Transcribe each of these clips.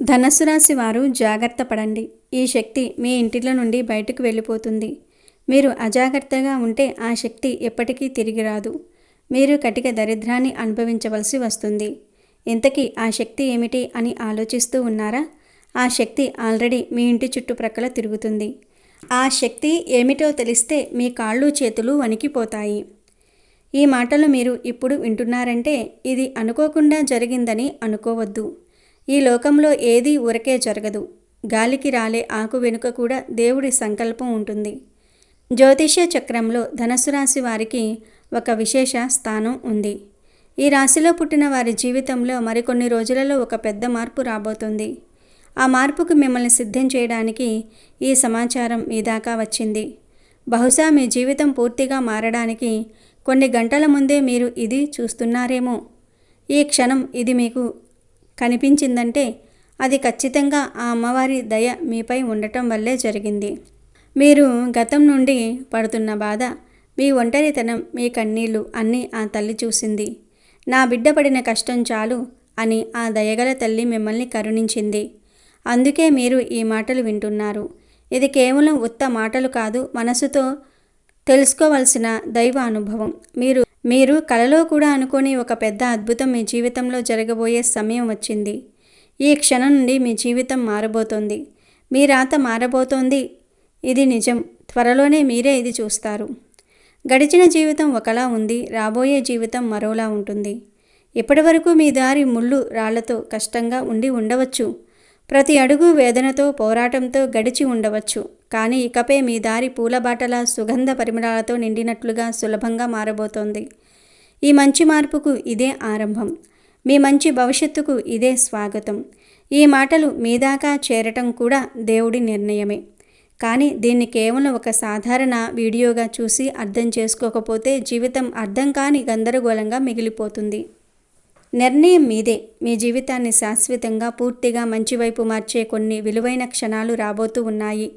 ధనస్సు రాశి వారు జాగ్రత్త పడండి. ఈ శక్తి మీ ఇంటిలో నుండి బయటకు వెళ్ళిపోతుంది. మీరు అజాగ్రత్తగా ఉంటే ఆ శక్తి ఎప్పటికీ తిరిగి రాదు. మీరు కటిక దరిద్రాన్ని అనుభవించవలసి వస్తుంది. ఇంతకీ ఆ శక్తి ఏమిటి అని ఆలోచిస్తూ ఉన్నారా? ఆ శక్తి ఆల్రెడీ మీ ఇంటి చుట్టుప్రక్కల తిరుగుతుంది. ఆ శక్తి ఏమిటో తెలిస్తే మీ కాళ్ళు చేతులు వణికిపోతాయి. ఈ మాటలు మీరు ఇప్పుడు వింటున్నారంటే ఇది అనుకోకుండా జరిగిందని అనుకోవద్దు. ఈ లోకంలో ఏదీ ఊరకే జరగదు. గాలికి రాలే ఆకు వెనుక కూడా దేవుడి సంకల్పం ఉంటుంది. జ్యోతిష్య చక్రంలో ధనస్సు రాశి వారికి ఒక విశేష స్థానం ఉంది. ఈ రాశిలో పుట్టిన వారి జీవితంలో మరికొన్ని రోజులలో ఒక పెద్ద మార్పు రాబోతుంది. ఆ మార్పుకు మిమ్మల్ని సిద్ధం చేయడానికి ఈ సమాచారం మీ దాకా వచ్చింది. బహుశా మీ జీవితం పూర్తిగా మారడానికి కొన్ని గంటల ముందే మీరు ఇది చూస్తున్నారేమో. ఈ క్షణం ఇది మీకు కనిపించిందంటే అది ఖచ్చితంగా ఆ అమ్మవారి దయ మీపై ఉండటం వల్లే జరిగింది. మీరు గతం నుండి పడుతున్న బాధ, మీ ఒంటరితనం, మీ కన్నీళ్లు అన్నీ ఆ తల్లి చూసింది. నా బిడ్డ పడిన కష్టం చాలు అని ఆ దయగల తల్లి మిమ్మల్ని కరుణించింది. అందుకే మీరు ఈ మాటలు వింటున్నారు. ఇది కేవలం ఉత్త మాటలు కాదు, మనసుతో తెలుసుకోవలసిన దైవ అనుభవం. మీరు కలలో కూడా అనుకోని ఒక పెద్ద అద్భుతం మీ జీవితంలో జరగబోయే సమయం వచ్చింది. ఈ క్షణం నుండి మీ జీవితం మారబోతోంది. మీ రాత మారబోతోంది. ఇది నిజం. త్వరలోనే మీరే ఇది చూస్తారు. గడిచిన జీవితం ఒకలా ఉంది, రాబోయే జీవితం మరోలా ఉంటుంది. ఇప్పటివరకు మీ దారి ముళ్ళు రాళ్లతో కష్టంగా ఉండి ఉండవచ్చు. ప్రతి అడుగు వేదనతో, పోరాటంతో గడిచి ఉండవచ్చు. కానీ ఇకపై మీ దారి పూలబాటల సుగంధ పరిమళాలతో నిండినట్లుగా సులభంగా మారబోతోంది. ఈ మంచి మార్పుకు ఇదే ఆరంభం. మీ మంచి భవిష్యత్తుకు ఇదే స్వాగతం. ఈ మాటలు మీ దాకా చేరటం కూడా దేవుడి నిర్ణయమే. కానీ దీన్ని కేవలం ఒక సాధారణ వీడియోగా చూసి అర్థం చేసుకోకపోతే జీవితం అర్థం కాని గందరగోళంగా మిగిలిపోతుంది. నిర్ణయం మీదే. మీ జీవితాన్ని శాశ్వతంగా పూర్తిగా మంచి వైపు మార్చే కొన్ని విలువైన క్షణాలు రాబోతూ ఉన్నాయి.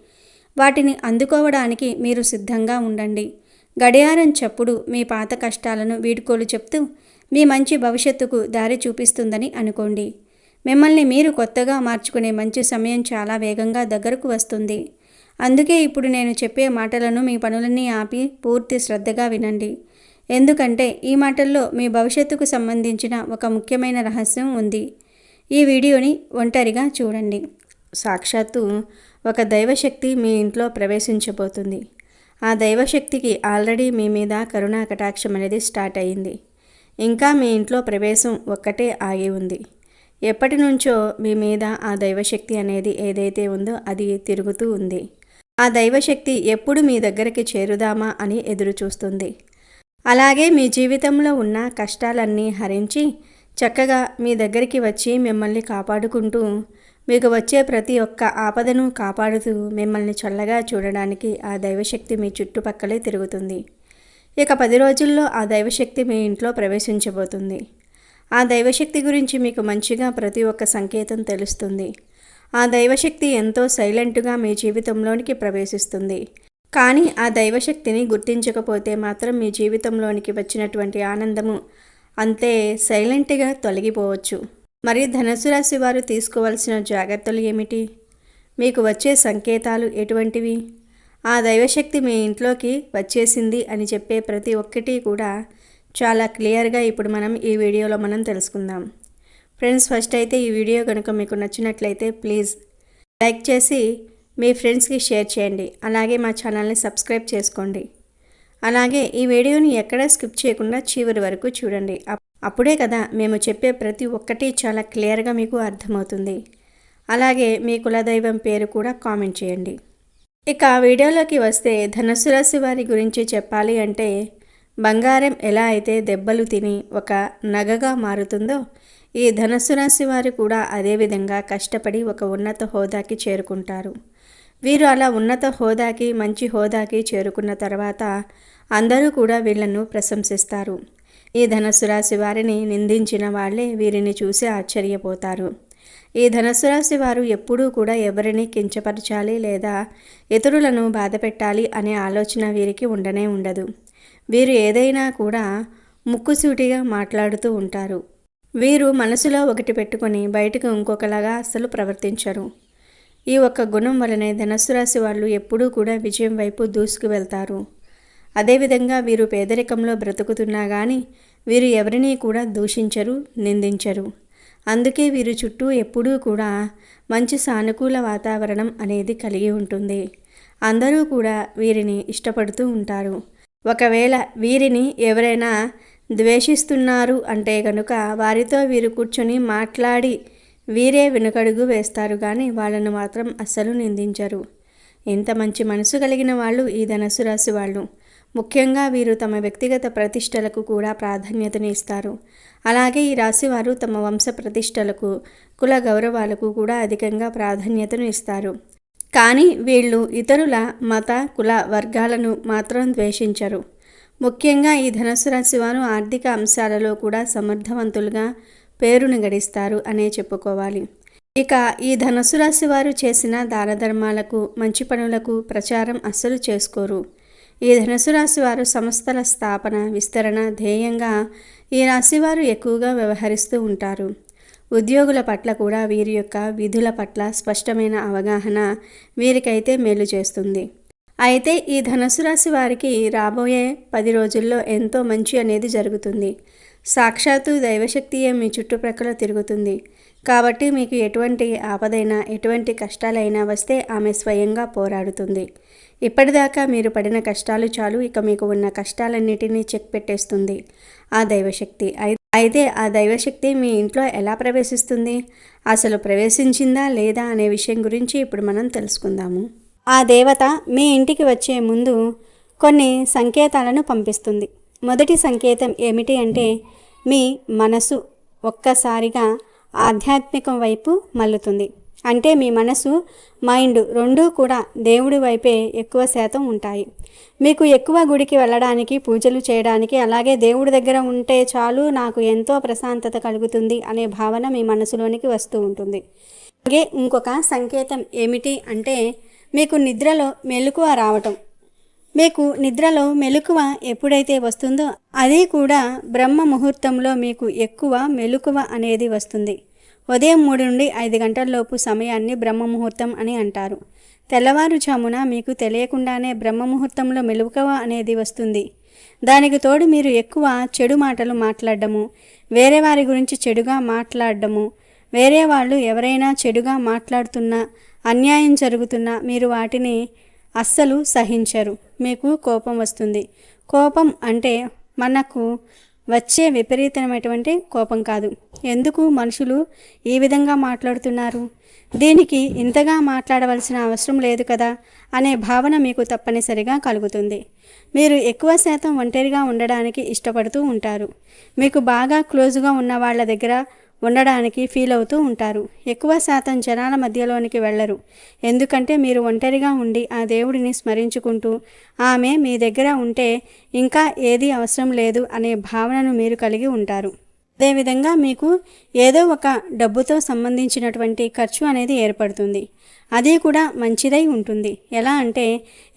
వాటిని అందుకోవడానికి మీరు సిద్ధంగా ఉండండి. గడియారం చప్పుడు మీ పాత కష్టాలను వీడ్కోలు చెప్తూ మీ మంచి భవిష్యత్తుకు దారి చూపిస్తుందని అనుకోండి. మిమ్మల్ని మీరు కొత్తగా మార్చుకునే మంచి సమయం చాలా వేగంగా దగ్గరకు వస్తుంది. అందుకే ఇప్పుడు నేను చెప్పే మాటలను మీ పనులన్నీ ఆపి పూర్తి శ్రద్ధగా వినండి. ఎందుకంటే ఈ మాటల్లో మీ భవిష్యత్తుకు సంబంధించిన ఒక ముఖ్యమైన రహస్యం ఉంది. ఈ వీడియోని ఒంటరిగా చూడండి. సాక్షాత్తు ఒక దైవశక్తి మీ ఇంట్లో ప్రవేశించబోతుంది. ఆ దైవశక్తికి ఆల్రెడీ మీ మీద కరుణా కటాక్షం అనేది స్టార్ట్ అయ్యింది. ఇంకా మీ ఇంట్లో ప్రవేశం ఒక్కటే ఆగి ఉంది. ఎప్పటి నుంచో మీ మీద ఆ దైవశక్తి అనేది ఏదైతే ఉందో అది తిరుగుతూ ఉంది. ఆ దైవశక్తి ఎప్పుడు మీ దగ్గరికి చేరుదామా అని ఎదురు చూస్తుంది. అలాగే మీ జీవితంలో ఉన్న కష్టాలన్నీ హరించి చక్కగా మీ దగ్గరికి వచ్చి మిమ్మల్ని కాపాడుకుంటూ, మీకు వచ్చే ప్రతి ఒక్క ఆపదను కాపాడుతూ మిమ్మల్ని చల్లగా చూడడానికి ఆ దైవశక్తి మీ చుట్టుపక్కలే తిరుగుతుంది. ఇక 10 రోజుల్లో ఆ దైవశక్తి మీ ఇంట్లో ప్రవేశించబోతుంది. ఆ దైవశక్తి గురించి మీకు మంచిగా ప్రతి ఒక్క సంకేతం తెలుస్తుంది. ఆ దైవశక్తి ఎంతో సైలెంట్గా మీ జీవితంలోనికి ప్రవేశిస్తుంది. కానీ ఆ దైవశక్తిని గుర్తించకపోతే మాత్రం మీ జీవితంలోనికి వచ్చినటువంటి ఆనందము అంతే సైలెంట్గా తొలగిపోవచ్చు. మరి ధనుసు రాశి వారు తీసుకోవాల్సిన జాగ్రత్తలు ఏమిటి? మీకు వచ్చే సంకేతాలు ఎటువంటివి? ఆ దైవశక్తి మీ ఇంట్లోకి వచ్చేసింది అని చెప్పే ప్రతి ఒక్కటి కూడా చాలా క్లియర్గా ఇప్పుడు మనం ఈ వీడియోలో మనం తెలుసుకుందాం. ఫ్రెండ్స్, ఫస్ట్ అయితే ఈ వీడియో కనుక మీకు నచ్చినట్లయితే ప్లీజ్ లైక్ చేసి మీ ఫ్రెండ్స్కి షేర్ చేయండి. అలాగే మా ఛానల్ని సబ్స్క్రైబ్ చేసుకోండి. అలాగే ఈ వీడియోని ఎక్కడా స్కిప్ చేయకుండా చివరి వరకు చూడండి. అప్పుడే కదా మేము చెప్పే ప్రతి ఒక్కటి చాలా క్లియర్గా మీకు అర్థమవుతుంది. అలాగే మీ కులదైవం పేరు కూడా కామెంట్ చేయండి. ఇక వీడియోలోకి వస్తే ధనుసు రాశి వారి గురించి చెప్పాలి అంటే, బంగారం ఎలా అయితే దెబ్బలు తిని ఒక నగగా మారుతుందో, ఈ ధనుసు రాశి వారు కూడా అదేవిధంగా కష్టపడి ఒక ఉన్నత హోదాకి చేరుకుంటారు. వీరు అలా ఉన్నత హోదాకి, మంచి హోదాకి చేరుకున్న తర్వాత అందరూ కూడా వీళ్లను ప్రశంసిస్తారు. ఈ ధనుసు రాశి వారిని నిందించిన వాళ్ళే వీరిని చూసి ఆశ్చర్యపోతారు. ఈ ధనుసు రాశి వారు ఎప్పుడూ కూడా ఎవరిని కించపరచాలి లేదా ఇతరులను బాధ పెట్టాలి అనే ఆలోచన వీరికి ఉండనే ఉండదు. వీరు ఏదైనా కూడా ముక్కుసూటిగా మాట్లాడుతూ ఉంటారు. వీరు మనసులో ఒకటి పెట్టుకొని బయటకు ఇంకొకలాగా అస్సలు ప్రవర్తించరు. ఈ ఒక్క గుణం వలనే ధనస్సు రాశి వాళ్ళు ఎప్పుడూ కూడా విజయం వైపు దూసుకు వెళ్తారు. అదేవిధంగా వీరు పేదరికంలో బ్రతుకుతున్నా కానీ వీరు ఎవరినీ కూడా దూషించరు, నిందించరు. అందుకే వీరి చుట్టూ ఎప్పుడూ కూడా మంచి సానుకూల వాతావరణం అనేది కలిగి ఉంటుంది. అందరూ కూడా వీరిని ఇష్టపడుతూ ఉంటారు. ఒకవేళ వీరిని ఎవరైనా ద్వేషిస్తున్నారు అంటే కనుక వారితో వీరు కూర్చొని మాట్లాడి వీరే వెనుకడుగు వేస్తారు కానీ వాళ్ళను మాత్రం అస్సలు నిందించరు. ఇంత మంచి మనసు కలిగిన వాళ్ళు ఈ ధనస్సు రాశి వాళ్ళు. ముఖ్యంగా వీరు తమ వ్యక్తిగత ప్రతిష్టలకు కూడా ప్రాధాన్యతని ఇస్తారు. అలాగే ఈ రాశివారు తమ వంశ ప్రతిష్టలకు, కుల గౌరవాలకు కూడా అధికంగా ప్రాధాన్యతను ఇస్తారు. కానీ వీళ్ళు ఇతరుల మత, కుల, వర్గాలను మాత్రం ద్వేషించరు. ముఖ్యంగా ఈ ధనస్సు రాశి వారు ఆర్థిక అంశాలలో కూడా సమర్థవంతులుగా పేరును గడిస్తారు అనే చెప్పుకోవాలి. ఇక ఈ ధనస్సు రాశి వారు చేసిన దాన ధర్మాలకు, మంచి పనులకు ప్రచారం అస్సలు చేసుకోరు. ఈ ధనుసు రాశి వారు సంస్థల స్థాపన, విస్తరణ ధ్యేయంగా ఈ రాశివారు ఎక్కువగా వ్యవహరిస్తూ ఉంటారు. ఉద్యోగుల పట్ల కూడా వీరి యొక్క విధుల పట్ల స్పష్టమైన అవగాహన వీరికైతే మేలు చేస్తుంది. అయితే ఈ ధనుసు రాశి వారికి రాబోయే 10 రోజుల్లో ఎంతో మంచి అనేది జరుగుతుంది. సాక్షాత్తు దైవశక్తియే మీ చుట్టుప్రక్కల తిరుగుతుంది. కాబట్టి మీకు ఎటువంటి ఆపదైనా, ఎటువంటి కష్టాలైనా వస్తే ఆమె స్వయంగా పోరాడుతుంది. ఇప్పటిదాకా మీరు పడిన కష్టాలు చాలు, ఇక మీకు ఉన్న కష్టాలన్నిటినీ చెక్ పెట్టేస్తుంది ఆ దైవశక్తి. అయితే ఆ దైవశక్తి మీ ఇంట్లో ఎలా ప్రవేశిస్తుంది, అసలు ప్రవేశించిందా లేదా అనే విషయం గురించి ఇప్పుడు మనం తెలుసుకుందాము. ఆ దేవత మీ ఇంటికి వచ్చే ముందు కొన్ని సంకేతాలను పంపిస్తుంది. మొదటి సంకేతం ఏమిటి అంటే మీ మనసు ఒక్కసారిగా ఆధ్యాత్మికం వైపు మల్లుతుంది. అంటే మీ మనసు, మైండ్ రెండూ కూడా దేవుడి వైపే ఎక్కువ శాతం ఉంటాయి. మీకు ఎక్కువ గుడికి వెళ్ళడానికి, పూజలు చేయడానికి, అలాగే దేవుడి దగ్గర ఉంటే చాలు నాకు ఎంతో ప్రశాంతత కలుగుతుంది అనే భావన మీ మనసులోనికి వస్తూ ఉంటుంది. అలాగే ఇంకొక సంకేతం ఏమిటి అంటే మీకు నిద్రలో మెలకువ రావటం. మీకు నిద్రలో మెలకువ ఎప్పుడైతే వస్తుందో అది కూడా బ్రహ్మ ముహూర్తంలో మీకు ఎక్కువ మెలకువ అనేది వస్తుంది. ఉదయం 3 నుండి 5 గంటలలోపు సమయాన్ని బ్రహ్మ ముహూర్తం అని అంటారు. తెల్లవారుజామున మీకు తెలియకుండానే బ్రహ్మ ముహూర్తంలో మెలకువ అనేది వస్తుంది. దానికి తోడు మీరు ఎక్కువ చెడు మాటలు మాట్లాడడము, వేరే వారి గురించి చెడుగా మాట్లాడడము, వేరే వాళ్ళు ఎవరైనా చెడుగా మాట్లాడుతున్నా, అన్యాయం జరుగుతున్నా మీరు వాటిని అస్సలు సహించరు. మీకు కోపం వస్తుంది. కోపం అంటే మనకు వచ్చే విపరీతమైనటువంటి కోపం కాదు. ఎందుకు మనుషులు ఈ విధంగా మాట్లాడుతున్నారు, దీనికి ఇంతగా మాట్లాడవలసిన అవసరం లేదు కదా అనే భావన మీకు తప్పనిసరిగా కలుగుతుంది. మీరు ఎక్కువ శాతం ఒంటరిగా ఉండడానికి ఇష్టపడుతూ ఉంటారు. మీకు బాగా క్లోజ్గా ఉన్న వాళ్ళ దగ్గర ఉండడానికి ఫీల్ అవుతూ ఉంటారు. ఎక్కువ శాతం జనాల మధ్యలోనికి వెళ్ళరు. ఎందుకంటే మీరు ఒంటరిగా ఉండి ఆ దేవుడిని స్మరించుకుంటూ ఆమె మీ దగ్గర ఉంటే ఇంకా ఏది అవసరం లేదు అనే భావనను మీరు కలిగి ఉంటారు. అదేవిధంగా మీకు ఏదో ఒక డబ్బుతో సంబంధించినటువంటి ఖర్చు అనేది ఏర్పడుతుంది. అది కూడా మంచిదై ఉంటుంది. ఎలా అంటే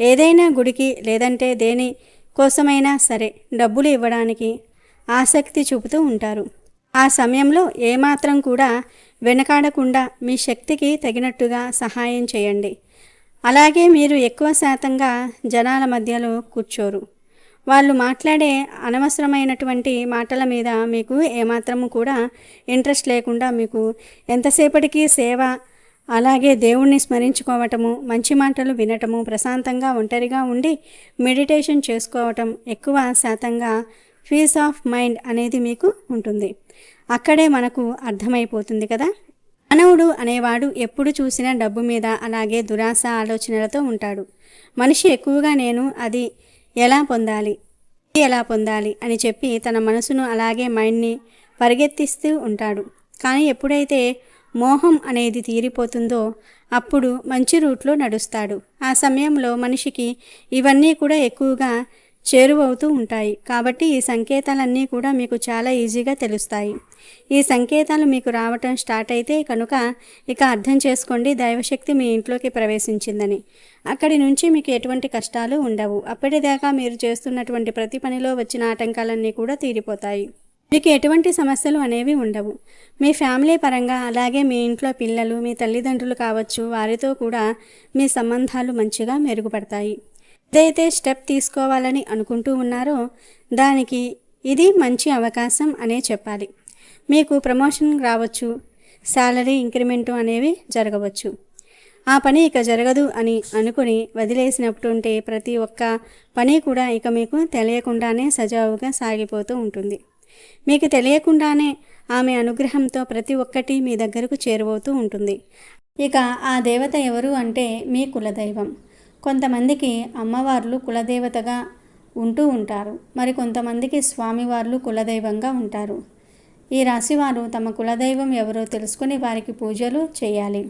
ఏదైనా గుడికి లేదంటే దేని కోసమైనా సరే డబ్బులు ఇవ్వడానికి ఆసక్తి చూపుతూ ఉంటారు. ఆ సమయంలో ఏమాత్రం కూడా వెనకాడకుండా మీ శక్తికి తగినట్టుగా సహాయం చేయండి. అలాగే మీరు ఎక్కువ శాతంగా జనాల మధ్యలో కూర్చోరు. వాళ్ళు మాట్లాడే అనవసరమైనటువంటి మాటల మీద మీకు ఏమాత్రము కూడా ఇంట్రెస్ట్ లేకుండా మీకు ఎంతసేపటికి సేవ, అలాగే దేవుణ్ణి స్మరించుకోవటము, మంచి మాటలు వినటము, ప్రశాంతంగా ఒంటరిగా ఉండి మెడిటేషన్ చేసుకోవటం, ఎక్కువ శాతంగా పీస్ ఆఫ్ మైండ్ అనేది మీకు ఉంటుంది. అక్కడే మనకు అర్థమైపోతుంది కదా. మానవుడు అనేవాడు ఎప్పుడు చూసినా డబ్బు మీద అలాగే దురాశ ఆలోచనలతో ఉంటాడు. మనిషి ఎక్కువగా నేను అది ఎలా పొందాలి అని చెప్పి తన మనసును అలాగే మైండ్ని పరిగెత్తిస్తూ ఉంటాడు. కానీ ఎప్పుడైతే మోహం అనేది తీరిపోతుందో అప్పుడు మంచి రూట్లో నడుస్తాడు. ఆ సమయంలో మనిషికి ఇవన్నీ కూడా ఎక్కువగా చేరువవుతూ ఉంటాయి. కాబట్టి ఈ సంకేతాలన్నీ కూడా మీకు చాలా ఈజీగా తెలుస్తాయి. ఈ సంకేతాలు మీకు రావటం స్టార్ట్ అయితే కనుక ఇక అర్థం చేసుకోండి దైవశక్తి మీ ఇంట్లోకి ప్రవేశించిందని. అక్కడి నుంచి మీకు ఎటువంటి కష్టాలు ఉండవు. అప్పటిదాకా మీరు చేస్తున్నటువంటి ప్రతి పనిలో వచ్చిన ఆటంకాలన్నీ కూడా తీరిపోతాయి. మీకు ఎటువంటి సమస్యలు అనేవి ఉండవు. మీ ఫ్యామిలీ పరంగా, అలాగే మీ ఇంట్లో పిల్లలు, మీ తల్లిదండ్రులు కావచ్చు, వారితో కూడా మీ సంబంధాలు మంచిగా మెరుగుపడతాయి. ఏదైతే స్టెప్ తీసుకోవాలని అనుకుంటూ ఉన్నారో దానికి ఇది మంచి అవకాశం అనే చెప్పాలి. మీకు ప్రమోషన్ రావచ్చు, శాలరీ ఇంక్రిమెంటు అనేవి జరగవచ్చు. ఆ పని ఇక జరగదు అని అనుకుని వదిలేసినట్టుంటే ప్రతి ఒక్క పని కూడా ఇక మీకు తెలియకుండానే సజావుగా సాగిపోతూ ఉంటుంది. మీకు తెలియకుండానే ఆమె అనుగ్రహంతో ప్రతి ఒక్కటి మీ దగ్గరకు చేరువవుతూ ఉంటుంది. ఇక ఆ దేవత ఎవరు అంటే మీ కులదైవం. కొంతమందికి అమ్మవార్లు కులదేవతగా ఉంటూ ఉంటారు. మరి కొంతమందికి స్వామివార్లు కులదైవంగా ఉంటారు. ఈ రాశివారు తమ కులదైవం ఎవరో తెలుసుకుని వారికి పూజలు చేయాలి.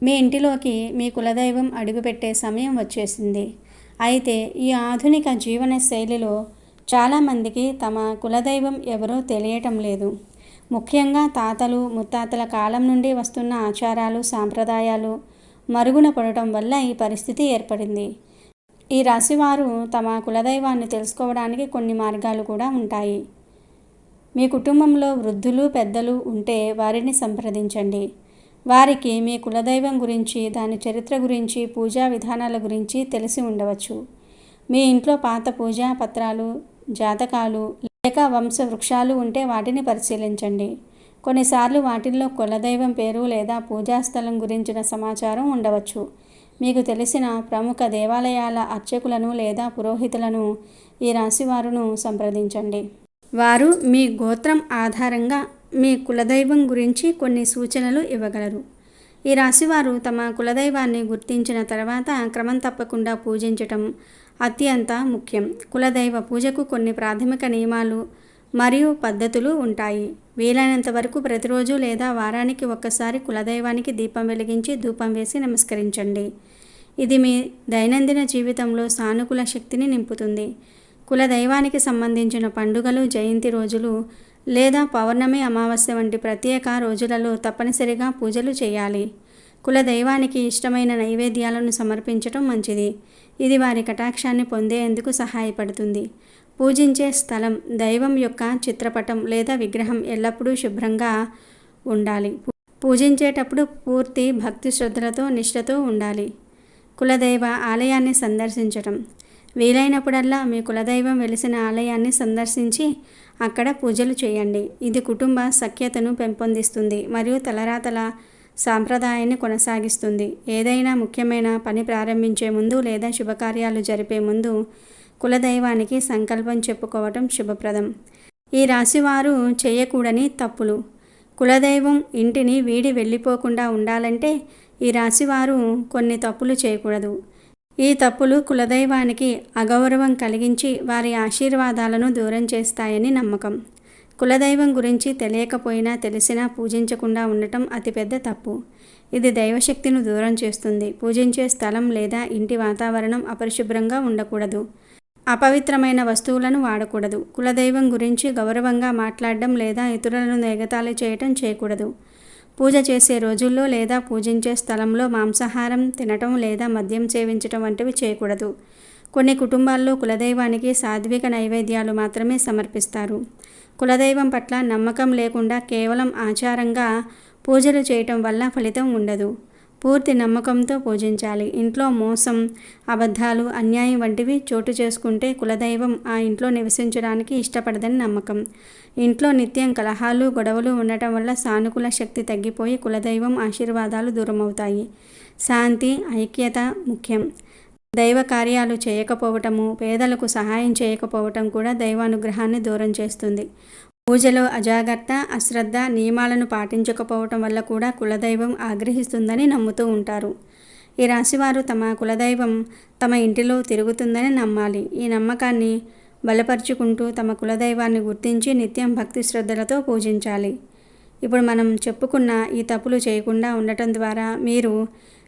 మీ ఇంటిలోకి మీ కులదైవం అడుగుపెట్టే సమయం వచ్చేసింది. అయితే ఈ ఆధునిక జీవన శైలిలో చాలామందికి తమ కులదైవం ఎవరో తెలియటం లేదు. ముఖ్యంగా తాతలు ముత్తాతల కాలం నుండి వస్తున్న ఆచారాలు సాంప్రదాయాలు మరుగున పడటం వల్ల ఈ పరిస్థితి ఏర్పడింది. ఈ రాశివారు తమ కులదైవాన్ని తెలుసుకోవడానికి కొన్ని మార్గాలు కూడా ఉంటాయి. మీ కుటుంబంలో వృద్ధులు పెద్దలు ఉంటే వారిని సంప్రదించండి. వారికి మీ కులదైవం గురించి, దాని చరిత్ర గురించి, పూజా విధానాల గురించి తెలిసి ఉండవచ్చు. మీ ఇంట్లో పాత పూజా పత్రాలు, జాతకాలు లేక వంశ వృక్షాలు ఉంటే వాటిని పరిశీలించండి. కొన్నిసార్లు వాటిల్లో కులదైవం పేరు లేదా పూజాస్థలం గురించిన సమాచారం ఉండవచ్చు. మీకు తెలిసిన ప్రముఖ దేవాలయాల అర్చకులను లేదా పురోహితులను ఈ రాశివారును సంప్రదించండి. వారు మీ గోత్రం ఆధారంగా మీ కులదైవం గురించి కొన్ని సూచనలు ఇవ్వగలరు. ఈ రాశివారు తమ కులదైవాన్ని గుర్తించిన తర్వాత క్రమం తప్పకుండా పూజించటం అత్యంత ముఖ్యం. కులదైవ పూజకు కొన్ని ప్రాథమిక నియమాలు మరియు పద్ధతులు ఉంటాయి. వీలైనంత వరకు ప్రతిరోజు లేదా వారానికి ఒక్కసారి కులదైవానికి దీపం వెలిగించి ధూపం వేసి నమస్కరించండి. ఇది మీ దైనందిన జీవితంలో సానుకూల శక్తిని నింపుతుంది. కులదైవానికి సంబంధించిన పండుగలు, జయంతి రోజులు లేదా పౌర్ణమి, అమావాస్య వంటి ప్రత్యేక రోజులలో తప్పనిసరిగా పూజలు చేయాలి. కులదైవానికి ఇష్టమైన నైవేద్యాలను సమర్పించటం మంచిది. ఇది వారి కటాక్షాన్ని పొందేందుకు సహాయపడుతుంది. పూజించే స్థలం, దైవం యొక్క చిత్రపటం లేదా విగ్రహం ఎల్లప్పుడూ శుభ్రంగా ఉండాలి. పూజించేటప్పుడు పూర్తి భక్తి శ్రద్ధలతో నిష్ఠతో ఉండాలి. కులదైవ ఆలయాన్ని సందర్శించటం. వీలైనప్పుడల్లా మీ కులదైవం వెలిసిన ఆలయాన్ని సందర్శించి అక్కడ పూజలు చేయండి. ఇది కుటుంబ సఖ్యతను పెంపొందిస్తుంది మరియు తలరాతల సాంప్రదాయాన్ని కొనసాగిస్తుంది. ఏదైనా ముఖ్యమైన పని ప్రారంభించే ముందు లేదా శుభకార్యాలు జరిపే ముందు కులదైవానికి సంకల్పం చెప్పుకోవటం శుభప్రదం. ఈ రాశివారు చేయకూడని తప్పులు. కులదైవం ఇంటిని వీడి వెళ్ళిపోకుండా ఉండాలంటే ఈ రాశివారు కొన్ని తప్పులు చేయకూడదు. ఈ తప్పులు కులదైవానికి అగౌరవం కలిగించి వారి ఆశీర్వాదాలను దూరం చేస్తాయని నమ్మకం. కులదైవం గురించి తెలియకపోయినా తెలిసినా పూజించకుండా ఉండటం అతిపెద్ద తప్పు. ఇది దైవశక్తిని దూరం చేస్తుంది. పూజించే స్థలం లేదా ఇంటి వాతావరణం అపరిశుభ్రంగా ఉండకూడదు. అపవిత్రమైన వస్తువులను వాడకూడదు. కులదైవం గురించి గౌరవంగా మాట్లాడడం లేదా ఇతరులను ఎగతాళి చేయటం చేయకూడదు. పూజ చేసే రోజుల్లో లేదా పూజించే స్థలంలో మాంసాహారం తినటం లేదా మద్యం సేవించటం వంటివి చేయకూడదు. కొన్ని కుటుంబాల్లో కులదైవానికి సాత్విక నైవేద్యాలు మాత్రమే సమర్పిస్తారు. కులదైవం పట్ల నమ్మకం లేకుండా కేవలం ఆచారంగా పూజలు చేయటం వల్ల ఫలితం ఉండదు. పూర్తి నమ్మకంతో పూజించాలి. ఇంట్లో మోసం, అబద్ధాలు, అన్యాయం వంటివి చోటు చేసుకుంటే కులదైవం ఆ ఇంట్లో నివసించడానికి ఇష్టపడదని నమ్మకం. ఇంట్లో నిత్యం కలహాలు, గొడవలు ఉండటం వల్ల సానుకూల శక్తి తగ్గిపోయి కులదైవం ఆశీర్వాదాలు దూరమవుతాయి. శాంతి, ఐక్యత ముఖ్యం. దైవ కార్యాలు చేయకపోవటము, పేదలకు సహాయం చేయకపోవటం కూడా దైవానుగ్రహాన్ని దూరం చేస్తుంది. పూజలో అజాగ్రత్త, అశ్రద్ధ, నియమాలను పాటించకపోవటం వల్ల కూడా కులదైవం ఆగ్రహిస్తుందని నమ్ముతూ ఉంటారు. ఈ రాశివారు తమ కులదైవం తమ ఇంటిలో తిరుగుతుందని నమ్మాలి. ఈ నమ్మకాన్ని బలపరుచుకుంటూ తమ కులదైవాన్ని గుర్తించి నిత్యం భక్తి శ్రద్ధలతో పూజించాలి. ఇప్పుడు మనం చెప్పుకున్న ఈ తప్పులు చేయకుండా ఉండటం ద్వారా మీరు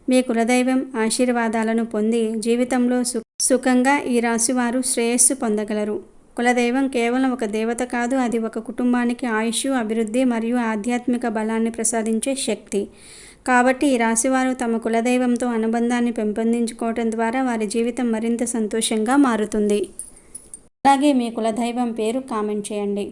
మీ కులదైవం ఆశీర్వాదాలను పొంది జీవితంలో సుఖంగా ఈ రాశివారు శ్రేయస్సు పొందగలరు. కులదైవం కేవలం ఒక దేవత కాదు, అది ఒక కుటుంబానికి ఆయుష్, అభివృద్ధి మరియు ఆధ్యాత్మిక బలాన్ని ప్రసాదించే శక్తి. కాబట్టి ఈ రాశివారు తమ కులదైవంతో అనుబంధాన్ని పెంపొందించుకోవటం ద్వారా వారి జీవితం మరింత సంతోషంగా మారుతుంది. అలాగే మీ కులదైవం పేరు కామెంట్ చేయండి.